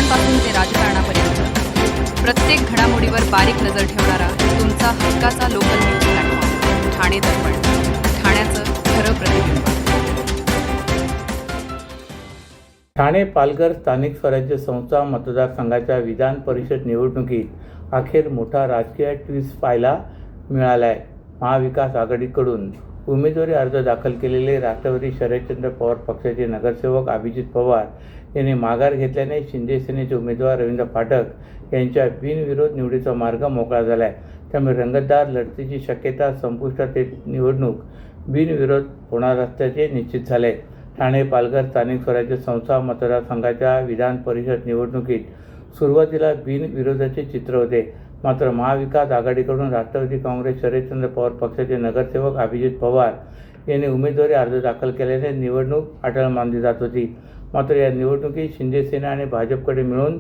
बातम्यांपासून ते राजकारणापर्यंत प्रत्येक घडामोडीवर बारीक नजर ठेवणारा तुमचा हक्काचा लोकल न्यूज प्लॅटफॉर्म ठाणे दर्पण, ठाण्याचं खरं प्रतिबिंब. ठाणे पालघर स्थानिक स्वराज्य संस्था मतदारसंघाच्या विधान परिषद निवडणुकीत अखेर मोठा राजकीय ट्विस्ट पाहायला मिळाला आहे. महाविकास आघाडीकडून उमेदवारी अर्ज दाखल केलेले राष्ट्रवादी शरदचंद्र पवार पक्षाचे नगरसेवक अभिजित पवार यांनी माघार घेतल्याने शिंदे सेनेचे उमेदवार रवींद्र फाटक यांच्या बिनविरोध निवडीचा मार्ग मोकळा झाला आहे. त्यामुळे रंगतदार लढतीची शक्यता संपुष्टात येत निवडणूक बिनविरोध होणार असल्याचे निश्चित झाले. ठाणे पालघर स्थानिक स्वराज्य संस्था मतदारसंघाच्या विधान परिषद निवडणुकीत सुरुवातीला बिनविरोधाचे चित्र होते. मात्र महाविकास आघाडीकडून राष्ट्रवादी काँग्रेस शरदचंद्र पवार पक्षाचे नगरसेवक अभिजित पवार यांनी उमेदवारी अर्ज दाखल केल्याने निवडणूक अटळ मानली जात होती. मात्र या निवडणुकीत शिंदे सेना आणि भाजपकडे मिळून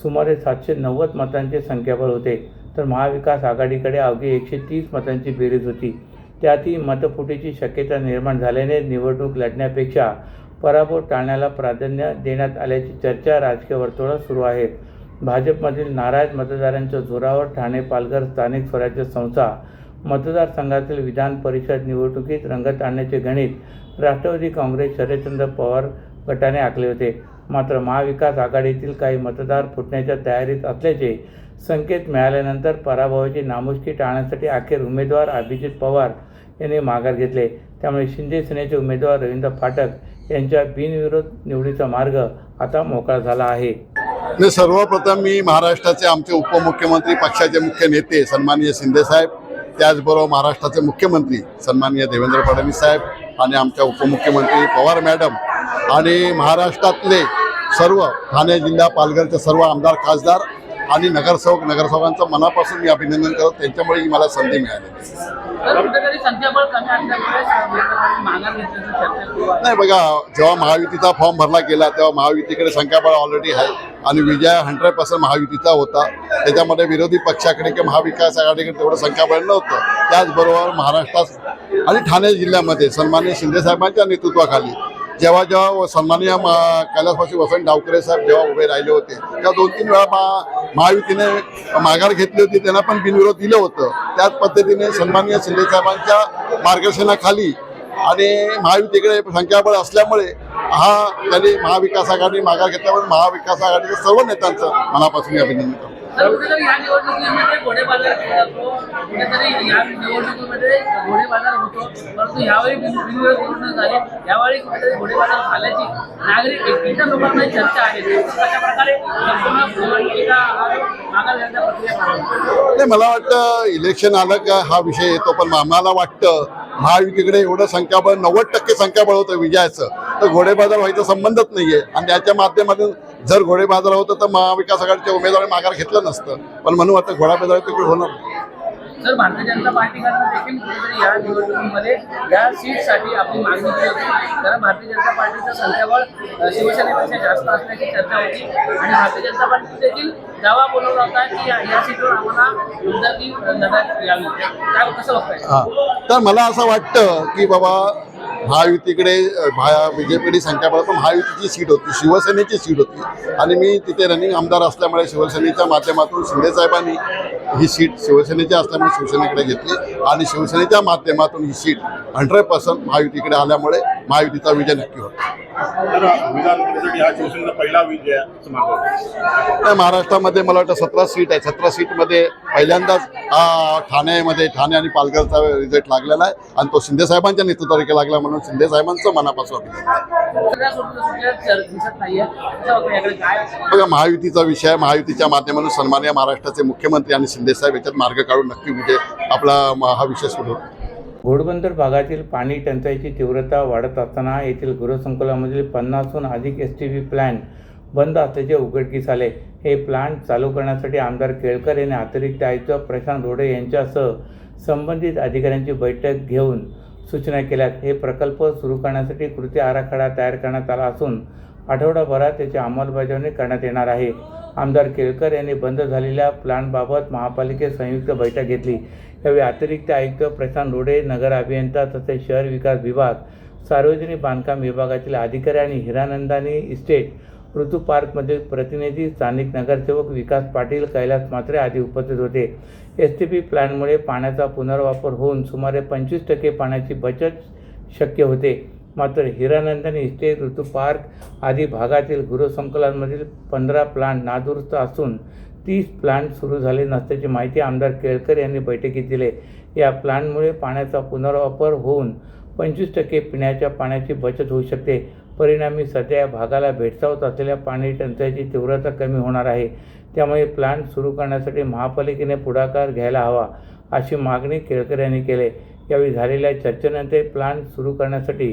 सुमारे 790 मतांचे संख्याबळ होते, तर महाविकास आघाडीकडे अवघी 130 मतांची बेरीज होती. त्यातही मतफुटीची शक्यता निर्माण झाल्याने निवडणूक लढण्यापेक्षा पराभव टाळण्याला प्राधान्य देण्यात आल्याची चर्चा राजकीय वर्तुळात सुरू आहे. भाजपमधील नाराज मतदारांच्या जोरावर ठाणे पालघर स्थानिक स्वराज्य संस्था मतदारसंघातील विधान परिषद निवडणुकीत रंगत आणण्याचे गणित राष्ट्रवादी काँग्रेस शरदचंद्र पवार गटाने आखले होते. मात्र महाविकास आघाडीतील काही मतदार फुटण्याच्या तयारीत असल्याचे संकेत मिळाल्यानंतर पराभवाची नामुष्की टाळण्यासाठी अखेर उमेदवार अभिजित पवार यांनी माघार घेतले. त्यामुळे शिंदे सेनेचे उमेदवार रवींद्र फाटक यांच्या बिनविरोध निवडीचा मार्ग आता मोकळा झाला आहे. सर्वप्रथम मी महाराष्ट्राचे आमचे उपमुख्यमंत्री पक्षाचे मुख्य नेते सन्माननीय शिंदे साहेब, त्याचबरोबर महाराष्ट्राचे मुख्यमंत्री सन्माननीय देवेंद्र फडणवीस साहेब आणि आमच्या उपमुख्यमंत्री पवार मॅडम आणि महाराष्ट्रातले सर्व ठाणे जिल्हा पालघरचे सर्व आमदार खासदार आणि नगरसेवकांचं मनापासून मी अभिनंदन करतो. त्यांच्यामुळे ही मला संधी मिळाली. नाही बघा, जेव्हा महायुतीचा फॉर्म भरला गेला तेव्हा महायुतीकडे संख्याबळ ऑलरेडी आहे आणि विजय 100% महायुतीचा होता. त्याच्यामध्ये विरोधी पक्षाकडे किंवा महाविकास आघाडीकडे तेवढं संख्याबळ नव्हतं. त्याचबरोबर महाराष्ट्रात आणि ठाणे जिल्ह्यामध्ये सन्माननीय शिंदे साहेबांच्या नेतृत्वाखाली जेव्हा सन्माननीय कैलासवासी वसंत डावकरे साहेब जेव्हा उभे राहिले होते तेव्हा 2-3 वेळा महायुतीने माघार घेतली होती, त्यांना पण बिनविरोध दिलं होतं. त्याच पद्धतीने सन्माननीय शिंदे साहेबांच्या मार्गदर्शनाखाली आणि महायुतीकडे संख्याबळ असल्यामुळे त्यांनी महाविकास आघाडी माघार घेतल्यामुळे महाविकास आघाडीच्या सर्व नेत्यांचं मनापासून अभिनंदन करतो. या निवडणुकीमध्ये घोडेबाजार होतो, या निवडणुकीमध्ये घोडेबाजार होतो, परंतु यावेळी बिनविरोध निवडणूक झाली. यावेळी कुठेतरी घोडेबाजार झाल्याची नागरिक एकट्या लोकांना चर्चा आहे. अशा प्रकारे माघार घेण्याच्या प्रक्रिया मला वाटतं इलेक्शन आलं का हा विषय येतो, पण आम्हाला वाटतं महायुतीकडे एवढं संख्याबळ 90% संख्याबळ होतं विजयाचं, तर घोडेबाजार व्हायचा संबंधच नाहीये. आणि त्याच्या माध्यमातून जर घोडेबाजार होतं तर महाविकास आघाडीच्या उमेदवारांनी माघार घेतलं नसतं. पण म्हणून वाटतं घोडेबाजार तिकडे होणार. जर भारतीय जनता पार्टीकडनं देखील कुठेतरी या निवडणुकीमध्ये या सीटसाठी आपली मागणी केली होती, कारण भारतीय जनता पार्टीचं संख्याबळ शिवसेनेपेक्षा जास्त असल्याची चर्चा होती आणि भारतीय जनता पार्टी देखील दावा बोलवला होता की या सीटवर आम्हाला आमदारकी लढत यावी. काय कसं बघताय? तर मला असं वाटतं की बाबा महायुतीकडे बीजेपीकडे संख्याबळ पण महायुतीची सीट होती, शिवसेनेची सीट होती आणि मी तिथे रनिंग आमदार असल्यामुळे शिवसेनेच्या माध्यमातून शिंदे साहेबांनी ही सीट शिवसेनेची असल्यामुळे शिवसेनेकडे घेतली आणि शिवसेनेच्या माध्यमातून ही सीट 100% महायुतीकडे आल्यामुळे महायुतीचा विजय नक्की होता. महाराष्ट्रामध्ये मला वाटतं 17 सीट आहे. 17 सीटमध्ये पहिल्यांदाच ठाणे आणि पालघरचा रिझल्ट लागलेला आहे आणि तो शिंदे साहेबांच्या नेतृत्वाखाली लागला, म्हणून शिंदे साहेबांचं मनापासून बघा, महायुतीचा विषय, महायुतीच्या माध्यमातून सन्माननीय महाराष्ट्राचे मुख्यमंत्री आणि शिंदे साहेब याच्यात मार्ग काढून नक्की म्हणजे आपला हा विषय सुरू होतो. घोडबंदर भागातील पाणी टंचाईची तीव्रता वाढत असताना येथील गृहसंकुलामधील 50हून अधिक STP प्लांट बंद असल्याचे उघडकीस आले. हे प्लांट चालू करण्यासाठी आमदार केळकर यांनी अतिरिक्त आयुक्त प्रशांत रोडे यांच्यासह संबंधित अधिकाऱ्यांची बैठक घेऊन सूचना केल्यात. हे प्रकल्प सुरू करण्यासाठी कृती आराखडा तयार करण्यात आला असून आठवडाभरात त्याची अंमलबजावणी करण्यात येणार आहे. आमदार केळकर यांनी बंद झालेल्या प्लांटबाबत महापालिकेत संयुक्त बैठक घेतली. यावेळी अतिरिक्त आयुक्त प्रशांत रोडे, नगर अभियंता तसेच शहर विकास विभाग, सार्वजनिक बांधकाम विभागातील अधिकारी आणि हिरानंदानी इस्टेट ऋतू पार्कमधील प्रतिनिधी, स्थानिक नगरसेवक विकास पाटील, कैलास म्हात्रे आदी उपस्थित होते. STP प्लॅनमुळे पाण्याचा पुनर्वापर होऊन सुमारे 25% पाण्याची बचत शक्य होते. मात्र हिरानंदन इस्टेट, ऋतू पार्क आदी भागातील गृहसंकुलांमधील 15 प्लांट नादुरुस्त असून 30 प्लांट सुरू झाले नसल्याची माहिती आमदार केळकर यांनी बैठकीत दिली. या प्लांटमुळे पाण्याचा पुनर्वापर होऊन 25% पिण्याच्या पाण्याची बचत होऊ शकते. परिणामी सध्या या भागाला भेडसावत असलेल्या पाणी टंचाईची तीव्रता कमी होणार आहे. त्यामुळे प्लांट सुरू करण्यासाठी महापालिकेने पुढाकार घ्यायला हवा, अशी मागणी केळकर यांनी केली. यावेळी झालेल्या चर्चेनंतर प्लांट सुरू करण्यासाठी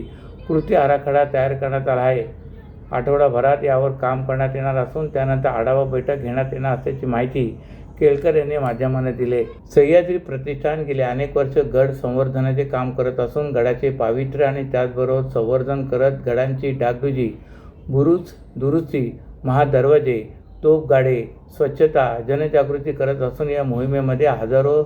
कृती आराखडा तयार करण्यात आला आहे. आठवडाभरात यावर काम करण्यात येणार असून त्यानंतर आढावा बैठक घेण्यात येणार असल्याची माहिती केळकर यांनी माध्यमांना दिली. सह्याद्री प्रतिष्ठान गेले अनेक वर्ष गड संवर्धनाचे काम करत असून गडाचे पावित्र्य आणि त्याचबरोबर संवर्धन करत गडांची डागडुजी, बुरुज दुरुस्ती, महादरवाजे, तोफगाडे, स्वच्छता, जनजागृती करत असून या मोहिमेमध्ये हजारो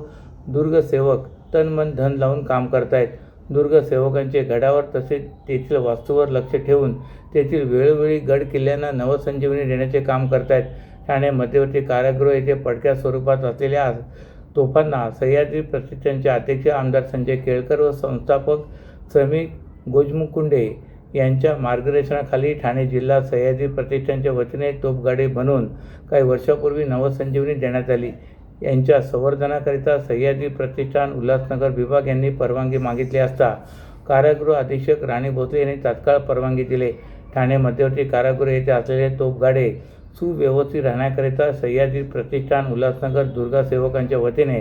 दुर्गसेवक तन मन धन लावून काम करत आहेत. दुर्गसेवकांचे गडावर तसेच तेथील वास्तूवर लक्ष ठेवून तेथील वेळोवेळी गड किल्ल्यांना नवसंजीवनी देण्याचे काम करत आहेत. ठाणे मध्यवर्ती कारागृह येथे पडक्या स्वरूपात असलेल्या तोफांना सह्याद्री प्रतिष्ठानचे अध्यक्ष आमदार संजय केळकर व संस्थापक श्रमिक गोजमुकुंडे यांच्या मार्गदर्शनाखाली ठाणे जिल्हा सह्याद्री प्रतिष्ठानच्या वतीने तोफगाडे बनवून काही वर्षापूर्वी नवसंजीवनी देण्यात आली. यांच्या संवर्धनाकरिता सह्याद्री प्रतिष्ठान उल्हासनगर विभाग यांनी परवानगी मागितली असता कारागृह अधीक्षक राणी भोसले यांनी तात्काळ परवानगी दिली. ठाणे मध्यवर्ती कारागृह येथे असलेले तोफगाडे सुव्यवस्थित राहण्याकरिता सह्याद्री प्रतिष्ठान उल्हासनगर दुर्गसेवकांच्या वतीने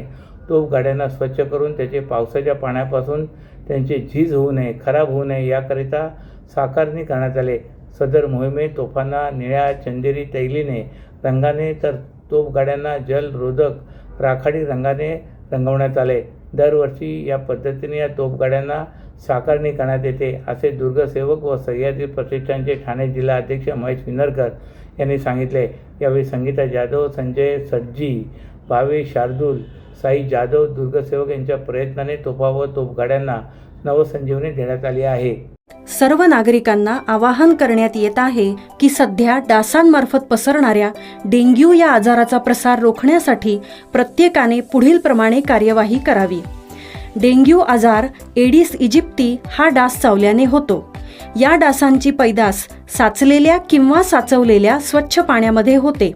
तोफगाड्यांना स्वच्छ करून त्याचे पावसाच्या पाण्यापासून त्यांची झीज होऊ नये, खराब होऊ नये याकरिता साकारणी करण्यात आले. सदर मोहिमेत तोफांना निळ्या चंदेरी तैलीने रंगाने तर तोफगाड्यांना जलरोधक राखाडी रंगाने रंगवण्यात आले. दरवर्षी या पद्धतीने या तोफगाड्यांना साकारणी करण्यात येते, असे दुर्गसेवक व सह्याद्री प्रतिष्ठानचे ठाणे जिल्हा अध्यक्ष महेश विनरकर यांनी सांगितले. यावेळी संगीता जाधव, संजय सज्जी, भावेश शार्दूल, साई जाधव दुर्गसेवक यांच्या प्रयत्नाने तोफा व तोफगाड्यांना नवसंजीवनी देण्यात आली आहे. सर्व नागरिकांना आवाहन करण्यात येत आहे की सध्या डासांमार्फत पसरणाऱ्या डेंग्यू या आजाराचा प्रसार रोखण्यासाठी प्रत्येकाने पुढील प्रमाणे कार्यवाही करावी. डेंग्यू आजार एडिस इजिप्ती हा डास चावल्याने होतो. या डासांची पैदास साचलेल्या किंवा साचवलेल्या स्वच्छ पाण्यामध्ये होते.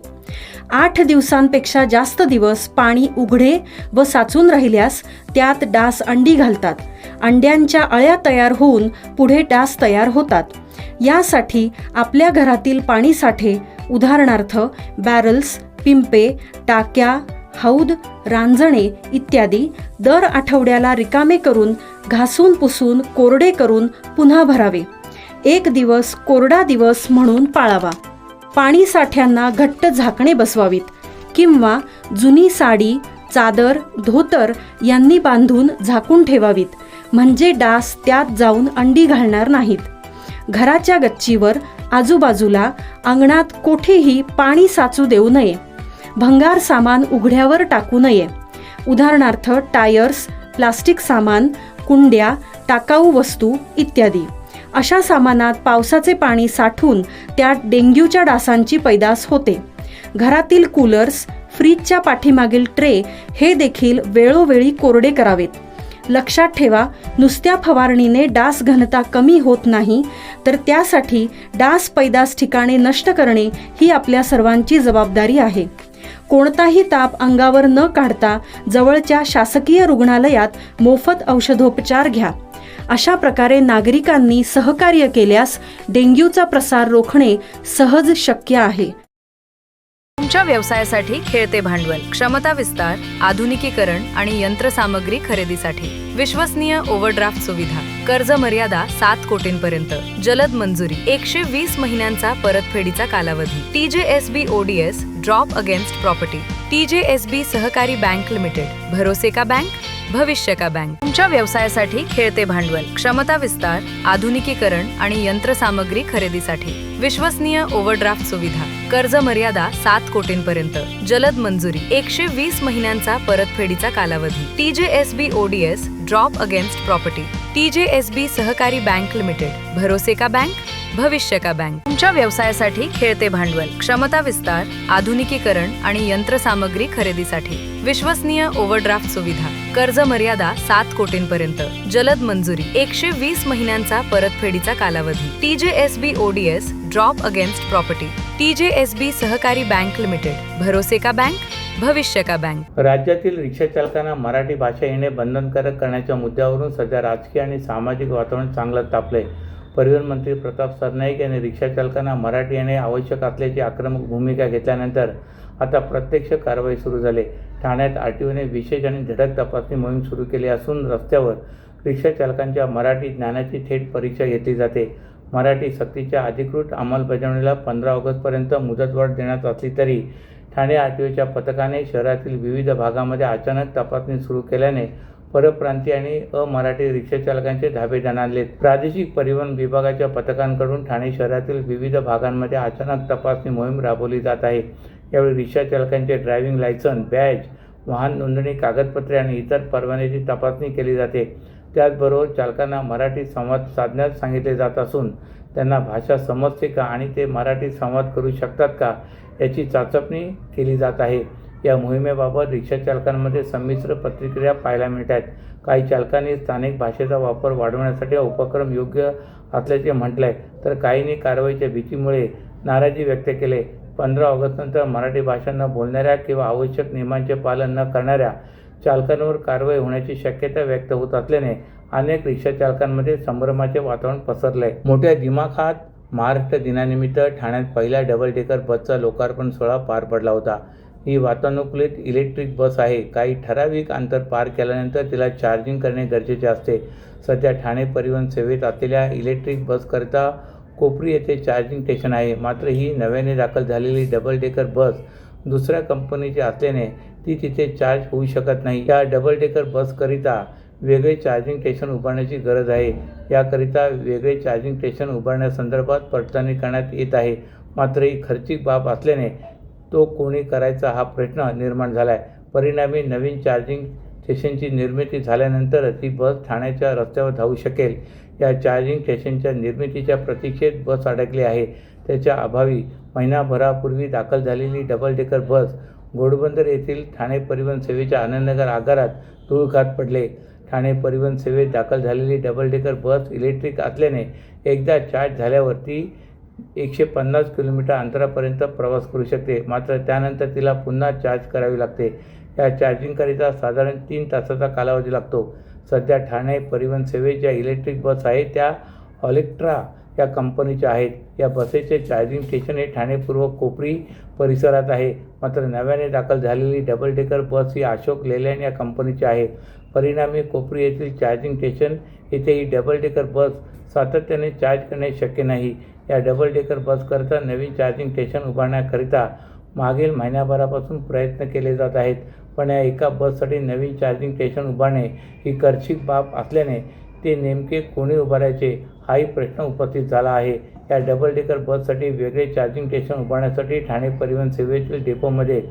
8 दिवसांपेक्षा जास्त दिवस पाणी उघडे व साचून राहिल्यास त्यात डास अंडी घालतात. अंड्यांच्या अळ्या तयार होऊन पुढे डास तयार होतात. यासाठी आपल्या घरातील पाणीसाठे उदाहरणार्थ बॅरल्स, पिंपे, टाक्या, हौद, रांजणे इत्यादी दर आठवड्याला रिकामे करून घासून पुसून कोरडे करून पुन्हा भरावे. 1 दिवस कोरडा दिवस म्हणून पाळावा. पाणी साठ्यांना घट्ट झाकणे बसवावीत किंवा जुनी साडी, चादर, धोतर यांनी बांधून झाकून ठेवावीत, म्हणजे डास त्यात जाऊन अंडी घालणार नाहीत. घराच्या गच्चीवर, आजूबाजूला, अंगणात कोठेही पाणी साचू देऊ नये. भंगार सामान उघड्यावर टाकू नये. उदाहरणार्थ टायर्स, प्लास्टिक सामान, कुंड्या, टाकाऊ वस्तू इत्यादी. अशा सामानात पावसाचे पाणी साठून त्यात डेंग्यूच्या डासांची पैदास होते. घरातील कूलर्स, फ्रीजच्या पाठीमागील ट्रे हे देखील वेळोवेळी कोरडे करावेत. लक्षात ठेवा, नुसत्या फवारणीने डास घनता कमी होत नाही, तर त्यासाठी डास पैदास ठिकाणे नष्ट करणे ही आपल्या सर्वांची जबाबदारी आहे. कोणताही ताप अंगावर न काढता जवळच्या शासकीय रुग्णालयात मोफत औषधोपचार घ्या. अशा प्रकारे नागरिकांनी सहकार्य केल्यास डेंग्यूचा प्रसार रोखणे सहज शक्य आहे. तुमच्या व्यवसायासाठी खेळते भांडवल, क्षमता विस्तार, आधुनिकीकरण आणि यंत्रसामग्री खरेदीसाठी विश्वसनीय ओव्हरड्राफ्ट सुविधा, कर्ज मर्यादा 7 कोटींपर्यंत, जलद मंजुरी, 120 महिन्यांचा परतफेडीचा कालावधी, TJSB ODS drop against property, TJSB सहकारी बँक लिमिटेड, भरोसे का बँक, भविष्य का बँक. तुमच्या व्यवसायासाठी खेळते भांडवल, क्षमता विस्तार, आधुनिकीकरण आणि यंत्रसामग्री खरेदीसाठी विश्वसनीय ओव्हरड्राफ्ट सुविधा, कर्ज मर्यादा 7 कोटींपर्यंत, जलद मंजुरी, 120 महिन्यांचा परतफेडीचा कालावधी, TJSB ODS drop against property, TJSB सहकारी बँक लिमिटेड, भरोसे का बँक, भविष्य का बँक तुमच्या व्यवसायासाठी खेळते भांडवल, क्षमता विस्तार, आधुनिकीकरण आणि यंत्रसामग्री खरेदीसाठी विश्वसनीय ओव्हरड्राफ्ट सुविधा, कर्ज मर्यादा 7 कोटींपर्यंत, जलद मंजुरी, 120 महिन्यांचा परतफेडीचा कालावधी, TJSB ODS drop against property, TJSB सहकारी बँक लिमिटेड, भरोसे का बँक, भविष्य का बँक। राज्यातील रिक्षा चालकांना मराठी भाषा येणे बंधनकारक करण्याच्या मुद्द्यावरून सध्या राजकीय आणि सामाजिक वातावरण चांगलं तापलंय। परिवहन मंत्री प्रताप सरनाईक यांनी रिक्षा चालकांना मराठी येणे आवश्यक असल्याची आक्रमक भूमिका घेतल्यानंतर आता प्रत्यक्ष कारवाई सुरू झाली। ठाण्यात RTOने विशेष आणि धडक तपासणी मोहीम सुरू केली असून रस्त्यावर रिक्षा चालकांच्या मराठी ज्ञानाची थेट परीक्षा घेतली जाते। मराठी सक्तीच्या अधिकृत अंमलबजावणीला 15 ऑगस्टपर्यंत मुदतवाढ देण्यात असली तरी ठाणे RTOच्या पथकाने शहरातील विविध भागामध्ये अचानक तपासणी सुरू केल्याने परप्रांतीय आणि अमराठी रिक्षा चालकांचे धाबे दणाणलेत। प्रादेशिक परिवहन विभागाच्या पथकांकडून ठाणे शहरातील विविध भागांमध्ये अचानक तपासणी मोहीम राबवली जात आहे। यावेळी रिक्षा चालकांचे ड्रायव्हिंग लायसन्स, बॅज, वाहन नोंदणी कागदपत्रे आणि इतर परवान्याची तपासणी केली जाते। त्याचबरोबर चालकांना मराठी संवाद साधण्यास सांगितले जात असून त्यांना भाषा समजते का आणि ते मराठी संवाद करू शकतात का याची चाचपणी केली जात आहे। या मोहिमेबाबत रिक्षा चालकांमध्ये संमिश्र प्रतिक्रिया पाहायला मिळत आहेत। काही चालकांनी स्थानिक भाषेचा वापर वाढवण्यासाठी हा उपक्रम योग्य असल्याचे म्हटले आहे, तर काहींनी कारवाईच्या भीतीमुळे नाराजी व्यक्त केली। 15 ऑगस्टनंतर मराठी भाषा न बोलणाऱ्या किंवा आवश्यक नियमांचे पालन न करणाऱ्या चालकांवर कारवाई होण्याची शक्यता व्यक्त होत असल्याने अनेक रिक्षा चालकांमध्ये संभ्रमाचे वातावरण पसरले आहे। मोठ्या दिमाखात महाराष्ट्र दिनानिमित्त ठाण्यात पहिल्या डबल डेकर बसचा लोकार्पण सोहळा पार पडला होता। ही वातानुकूलित इलेक्ट्रिक बस आहे। काही ठराविक अंतर पार केल्यानंतर तिला चार्जिंग करणे गरजेचे असते। सध्या ठाणे परिवहन सेवेत असलेल्या इलेक्ट्रिक बसकरिता कोपरी येथे चार्जिंग स्टेशन आहे। मात्र ही नव्याने दाखल झालेली डबल डेकर बस दुसऱ्या कंपनीची असल्याने ती तिथे चार्ज होऊ शकत नाही। या डबल डेकर बसकरिता वेगळे चार्जिंग स्टेशन उभारण्याची गरज आहे। याकरिता वेगळे चार्जिंग स्टेशन उभारण्यासंदर्भात पडताळणी करण्यात येत आहे। मात्र ही खर्चिक बाब असल्याने तो कोणी करायचा हा प्रश्न निर्माण झाला आहे। परिणामी नवीन चार्जिंग स्टेशनची निर्मिती झाल्यानंतरच ही बस ठाण्याच्या रस्त्यावर धावू शकेल। या चार्जिंग स्टेशनच्या निर्मितीच्या प्रतीक्षेत बस अडकली आहे। त्याच्या अभावी महिनाभरापूर्वी दाखल झालेली डबल डेकर बस घोडबंदर येथील ठाणे परिवहन सेवेच्या आनंदनगर आगारात धूळ खात पडले। ठाणे परिवहन सेवेत दाखल झालेली डबल डेकर बस इलेक्ट्रिक असल्याने एकदा चार्ज झाल्यावर ती 150 किलोमीटर अंतरापर्यंत प्रवास करू शकते। मात्र त्यानंतर तिला पुन्हा चार्ज करावी लागते। या चार्जिंगकरिता साधारण 3 तासाचा कालावधी लागतो। सध्या ठाणे परिवहन सेवेत ज्या इलेक्ट्रिक बस आहेत त्या ऑलेक्ट्रा या कंपनीच्या आहेत। या बसेचे चार्जिंग स्टेशन हे ठाणे पूर्व कोपरी परिसरात आहे। मात्र नव्याने दाखल झालेली डबल डेकर बस ही अशोक लेलँड या कंपनीची आहे। परिणामी कोपरी येथील चार्जिंग स्टेशन येथे ही डबल डेकर बस सातत्याने चार्ज करणे शक्य नाही। या डबल डेकर बसकरिता नवीन चार्जिंग स्टेशन उभारण्याकरिता मागील महिन्याभरापासून प्रयत्न केले जात आहेत, पण या एका बससाठी नवीन चार्जिंग स्टेशन उभारणे ही खर्चिक बाब असल्याने ते नेमके कोणी उभारायचे हाही प्रश्न उपस्थित झाला आहे। या डबल डेकर बससाठी वेगळे चार्जिंग स्टेशन उभारण्यासाठी ठाणे परिवहन सेवेतील डेपोमध्ये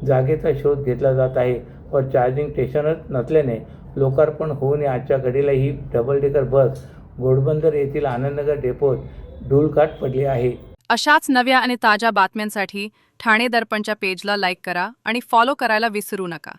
जागेचा शोध घेतला जात आहे व चार्जिंग स्टेशनच नसल्याने लोकार्पण होऊ नये आजच्या घडीला ही डबल डेकर बस घोडबंदर येथील आनंदनगर डेपोत धूळखाट पडली आहे। अशाच नव्या आणि ताज्या बातम्यांसाठी ठाणे दर्पणच्या पेजला लाईक करा आणि फॉलो करायला विसरू नका।